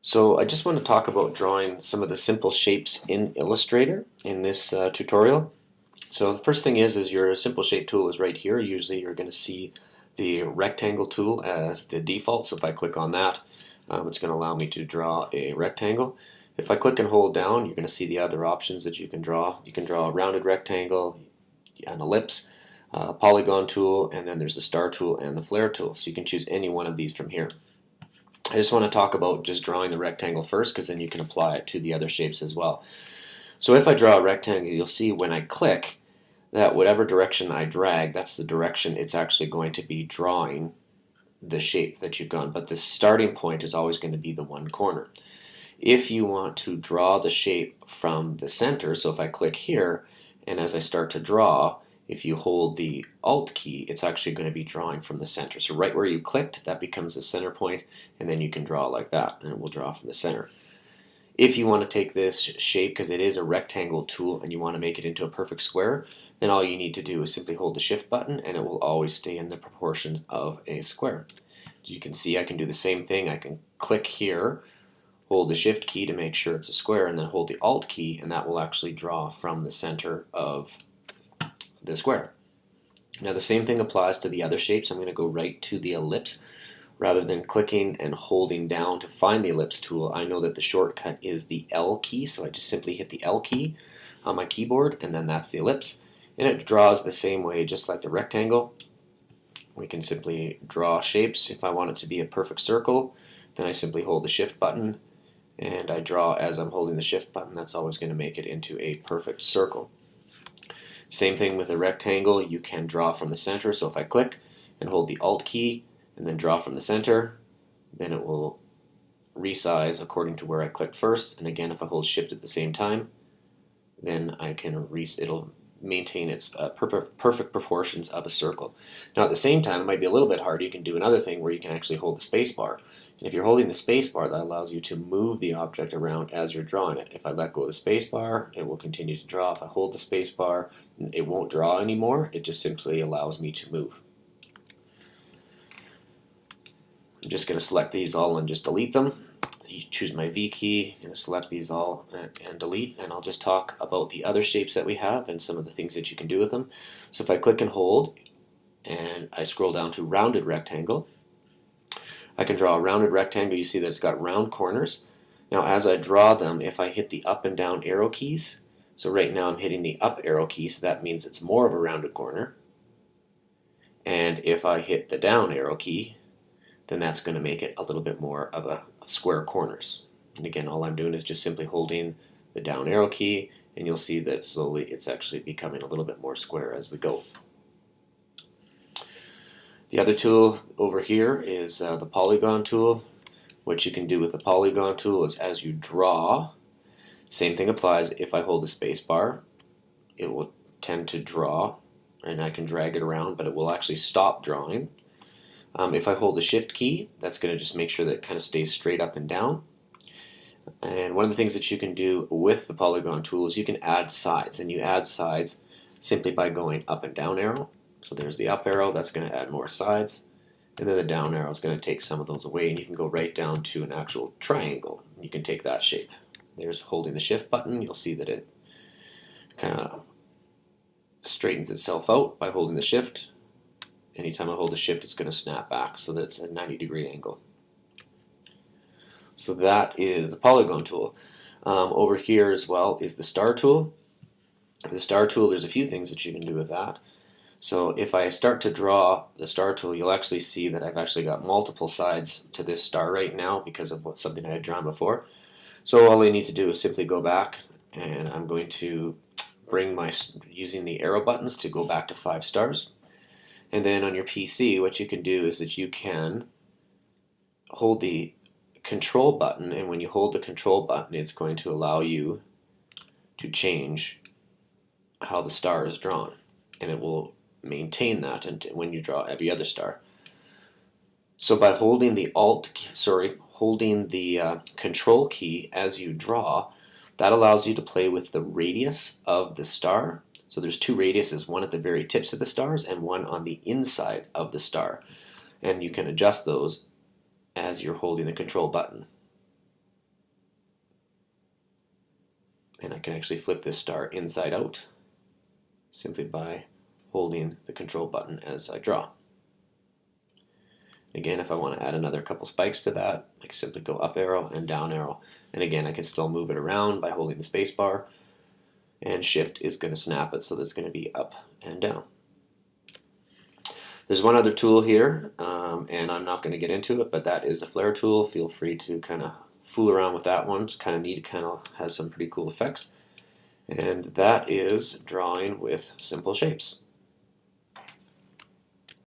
So I just want to talk about drawing some of the simple shapes in Illustrator in this tutorial. So the first thing is your simple shape tool is right here. Usually you're going to see the rectangle tool as the default. So if I click on that, it's going to allow me to draw a rectangle. If I click and hold down, you're going to see the other options that you can draw. You can draw a rounded rectangle, an ellipse, a polygon tool, and then there's the star tool and the flare tool. So you can choose any one of these from here. I just want to talk about just drawing the rectangle first, because then you can apply it to the other shapes as well. So if I draw a rectangle, you'll see when I click that whatever direction I drag, that's the direction it's actually going to be drawing the shape that you've gone. But the starting point is always going to be the one corner. If you want to draw the shape from the center, so if I click here, and as I start to draw, if you hold the Alt key, it's actually going to be drawing from the center. So right where you clicked, that becomes the center point, and then you can draw like that, and it will draw from the center. If you want to take this shape, because it is a rectangle tool, and you want to make it into a perfect square, then all you need to do is simply hold the Shift button, and it will always stay in the proportions of a square. As you can see, I can do the same thing. I can click here, hold the Shift key to make sure it's a square, and then hold the Alt key, and that will actually draw from the center of the square. Now the same thing applies to the other shapes. I'm going to go right to the ellipse. Rather than clicking and holding down to find the ellipse tool, I know that the shortcut is the L key, so I just simply hit the L key on my keyboard, and then that's the ellipse. And it draws the same way, just like the rectangle. We can simply draw shapes. If I want it to be a perfect circle, then I simply hold the Shift button, and I draw as I'm holding the Shift button. That's always going to make it into a perfect circle. Same thing with a rectangle. You can draw from the center. So if I click and hold the Alt key and then draw from the center, then it will resize according to where I clicked first. And again, if I hold Shift at the same time, then I can it'll maintain its perfect proportions of a circle. Now at the same time, it might be a little bit hard. You can do another thing where you can actually hold the space bar. And if you're holding the space bar, that allows you to move the object around as you're drawing it. If I let go of the space bar, it will continue to draw. If I hold the space bar, it won't draw anymore. It just simply allows me to move. I'm just going to select these all and just delete them. You choose my V key, I'm going to select these all and delete, and I'll just talk about the other shapes that we have and some of the things that you can do with them. So if I click and hold and I scroll down to rounded rectangle, I can draw a rounded rectangle. You see that it's got round corners. Now as I draw them, if I hit the up and down arrow keys, so right now I'm hitting the up arrow key, so that means it's more of a rounded corner. And if I hit the down arrow key, then that's going to make it a little bit more of a square corners. And again, all I'm doing is just simply holding the down arrow key, and you'll see that slowly it's actually becoming a little bit more square as we go. The other tool over here is the polygon tool. What you can do with the polygon tool is as you draw, same thing applies. If I hold the space bar, it will tend to draw, and I can drag it around, but it will actually stop drawing. If I hold the Shift key, that's going to just make sure that it kind of stays straight up and down. And one of the things that you can do with the polygon tool is you can add sides, and you add sides simply by going up and down arrow. So there's the up arrow, that's going to add more sides, and then the down arrow is going to take some of those away, and you can go right down to an actual triangle. You can take that shape. There's holding the Shift button, you'll see that it kind of straightens itself out by holding the Shift. Anytime I hold the Shift, it's going to snap back so that it's a 90-degree angle. So that is a polygon tool. Over here as well is the star tool. The star tool, there's a few things that you can do with that. So if I start to draw the star tool, you'll actually see that I've actually got multiple sides to this star right now because of something I had drawn before. So all I need to do is simply go back, and I'm going to bring using the arrow buttons to go back to 5 stars. And then on your PC, what you can do is that you can hold the control button, and when you hold the control button, it's going to allow you to change how the star is drawn, and it will maintain that when you draw every other star. So by holding the control key as you draw, that allows you to play with the radius of the star. So there's 2 radiuses, one at the very tips of the stars and one on the inside of the star. And you can adjust those as you're holding the control button. And I can actually flip this star inside out simply by holding the control button as I draw. Again, if I want to add another couple spikes to that, I can simply go up arrow and down arrow. And again, I can still move it around by holding the space bar. And shift is going to snap it, so that's going to be up and down. There's one other tool here, and I'm not going to get into it, but that is the flare tool. Feel free to kind of fool around with that one. It's kind of neat. It kind of has some pretty cool effects. And that is drawing with simple shapes.